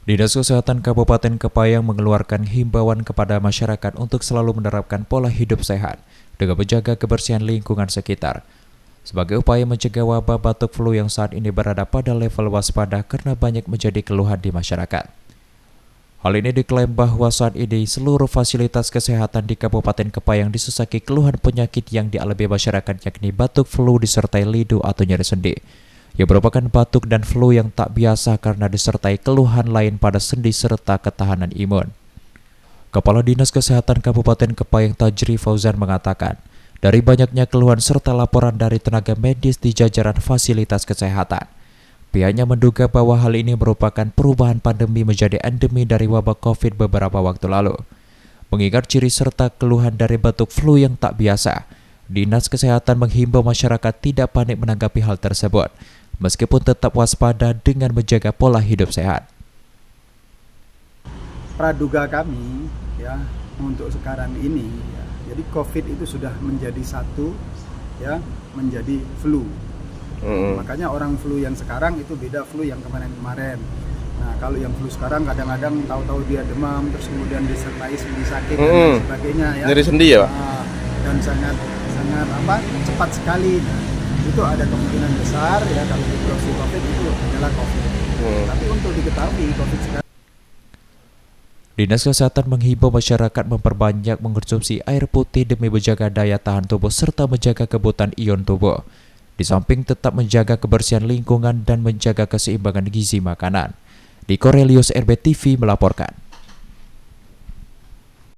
Dinas Kesehatan Kabupaten Kepayang mengeluarkan himbauan kepada masyarakat untuk selalu menerapkan pola hidup sehat dengan menjaga kebersihan lingkungan sekitar. Sebagai upaya mencegah wabah batuk flu yang saat ini berada pada level waspada karena banyak menjadi keluhan di masyarakat. Hal ini diklaim bahwa saat ini seluruh fasilitas kesehatan di Kabupaten Kepayang disesaki keluhan penyakit yang dialami masyarakat, yakni batuk flu disertai lidu atau nyeri sendi, yang merupakan batuk dan flu yang tak biasa karena disertai keluhan lain pada sendi serta ketahanan imun. Kepala Dinas Kesehatan Kabupaten Kepayang Tajri Fauzan mengatakan, dari banyaknya keluhan serta laporan dari tenaga medis di jajaran fasilitas kesehatan, pihaknya menduga bahwa hal ini merupakan perubahan pandemi menjadi endemi dari wabah COVID beberapa waktu lalu. Mengingat ciri serta keluhan dari batuk flu yang tak biasa, Dinas Kesehatan menghimbau masyarakat tidak panik menanggapi hal tersebut, meskipun tetap waspada dengan menjaga pola hidup sehat. Praduga kami ya untuk sekarang ini ya, jadi COVID itu sudah menjadi satu ya, menjadi flu. Makanya orang flu yang sekarang itu beda flu yang kemarin-kemarin. Nah, kalau yang flu sekarang kadang-kadang tahu-tahu dia demam, terus kemudian disertai sendi sakit dan sebagainya ya. Nyeri sendi ya, Pak? Dan sangat cepat sekali. Nah, itu ada kemungkinan besar ya kalau diagnosis COVID itu adalah COVID. Tapi untuk diketahui COVID sekarang, Dinas Kesehatan menghimbau masyarakat memperbanyak mengkonsumsi air putih demi menjaga daya tahan tubuh serta menjaga kebutuhan ion tubuh. Di samping tetap menjaga kebersihan lingkungan dan menjaga keseimbangan gizi makanan. Di Corelius RBTV melaporkan.